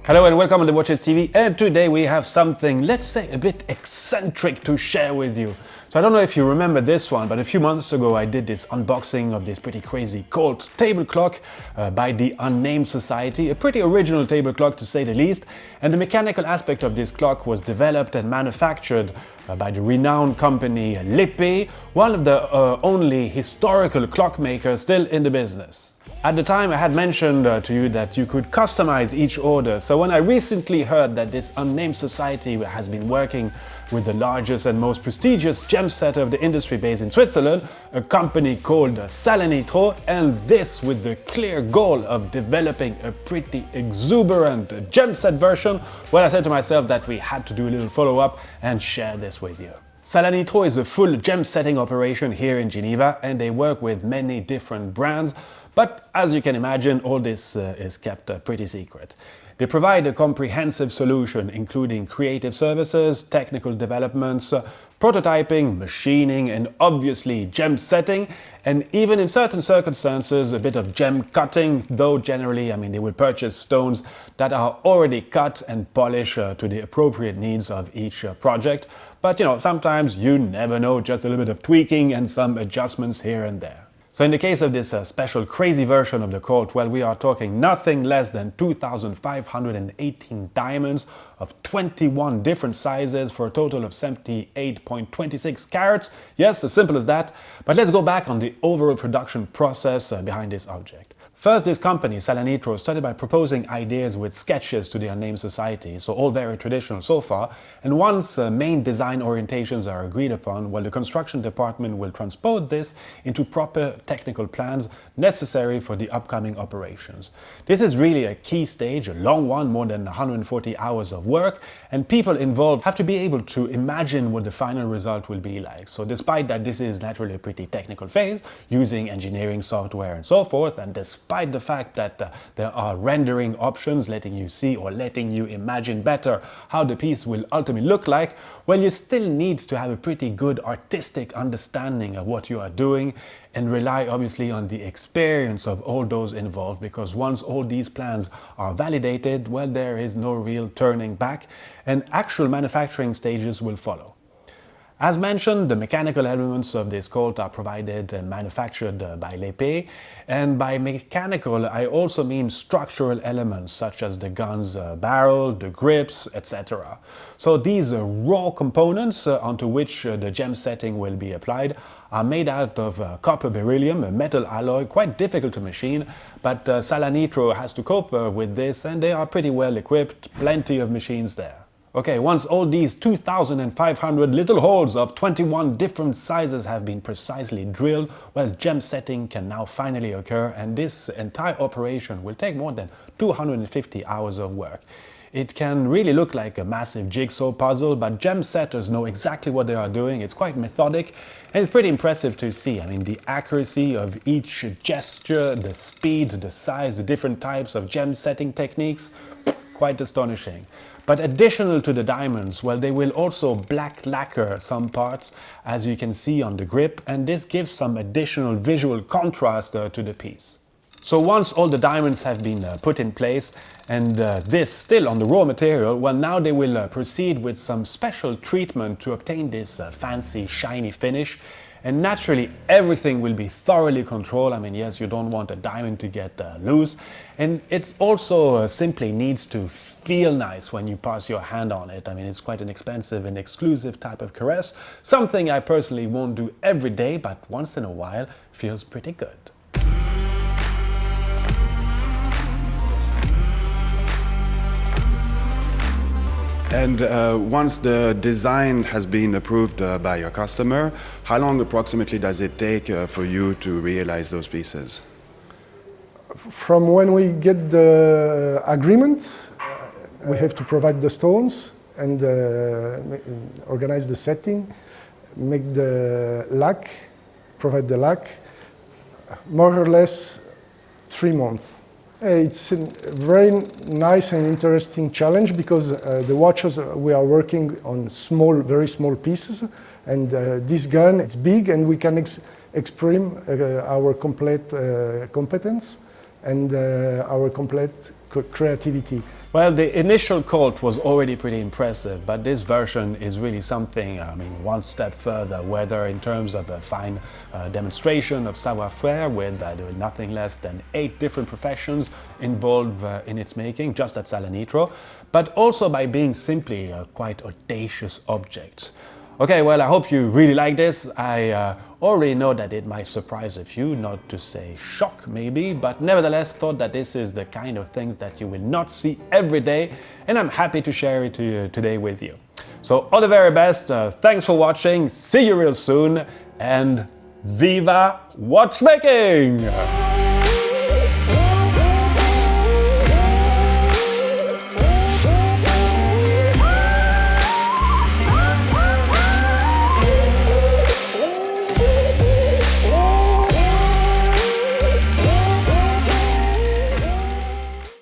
Hello and welcome on The Watches TV, and today we have something, let's say, a bit eccentric to share with you. So I don't know if you remember this one, but a few months ago I did this unboxing of this pretty crazy Colt table clock by the Unnamed Society, a pretty original table clock to say the least, and the mechanical aspect of this clock was developed and manufactured by the renowned company Lippe, one of the only historical clockmakers still in the business. At the time I had mentioned to you that you could customize each order, so when I recently heard that this Unnamed Society has been working with the largest and most prestigious gem setter of the industry based in Switzerland, a company called Salanitro, and this with the clear goal of developing a pretty exuberant gem set version, well, I said to myself that we had to do a little follow-up and share this with you. Salanitro is a full gem setting operation here in Geneva, and they work with many different brands. But as you can imagine, all this is kept pretty secret. They provide a comprehensive solution including creative services, technical developments, prototyping, machining, and obviously gem setting, and even in certain circumstances a bit of gem cutting, though generally, they will purchase stones that are already cut and polished to the appropriate needs of each project. But sometimes you never know, just a little bit of tweaking and some adjustments here and there. So in the case of this special crazy version of the Colt, well, we are talking nothing less than 2,518 diamonds of 21 different sizes for a total of 78.26 carats. Yes, as simple as that. But let's go back on the overall production process behind this object. First, this company, Salanitro, started by proposing ideas with sketches to the Unnamed Society, so all very traditional so far, and once main design orientations are agreed upon, well, the construction department will transpose this into proper technical plans necessary for the upcoming operations. This is really a key stage, a long one, more than 140 hours of work, and people involved have to be able to imagine what the final result will be like. So despite that this is naturally a pretty technical phase, using engineering software and so forth, and despite the fact that there are rendering options letting you see or letting you imagine better how the piece will ultimately look like, well, you still need to have a pretty good artistic understanding of what you are doing and rely obviously on the experience of all those involved, because once all these plans are validated, well, there is no real turning back and actual manufacturing stages will follow. As mentioned, the mechanical elements of this Colt are provided and manufactured by Lippe, and by mechanical I also mean structural elements such as the gun's barrel, the grips, etc. So these raw components onto which the gem setting will be applied are made out of copper beryllium, a metal alloy, quite difficult to machine, but Salanitro has to cope with this, and they are pretty well equipped, plenty of machines there. Okay, once all these 2,500 little holes of 21 different sizes have been precisely drilled, well, gem setting can now finally occur, and this entire operation will take more than 250 hours of work. It can really look like a massive jigsaw puzzle, but gem setters know exactly what they are doing. It's quite methodic, and it's pretty impressive to see. The accuracy of each gesture, the speed, the size, the different types of gem setting techniques, quite astonishing. But additional to the diamonds, well, they will also black lacquer some parts, as you can see on the grip, and this gives some additional visual contrast to the piece. So once all the diamonds have been put in place, and this still on the raw material, well, now they will proceed with some special treatment to obtain this fancy shiny finish. And naturally, everything will be thoroughly controlled. Yes, you don't want a diamond to get loose. And it also simply needs to feel nice when you pass your hand on it. It's quite an expensive and exclusive type of caress. Something I personally won't do every day, but once in a while feels pretty good. And once the design has been approved by your customer, how long approximately does it take for you to realize those pieces? From when we get the agreement, we have to provide the stones and organize the setting, make the lac, provide the lac, more or less 3 months. It's a very nice and interesting challenge because the watches we are working on very small pieces, and this gun it's big and we can exprime our complete competence and our complete creativity. Well, the initial Colt was already pretty impressive, but this version is really something, I mean, one step further, whether in terms of a fine demonstration of savoir-faire with nothing less than 8 different professions involved in its making, just at Salanitro, but also by being simply a quite audacious object. Okay, well, I hope you really like this. I already know that it might surprise a few, not to say shock maybe, but nevertheless thought that this is the kind of things that you will not see every day, and I'm happy to share it to you today with you. So all the very best, thanks for watching, see you real soon, and Viva Watchmaking!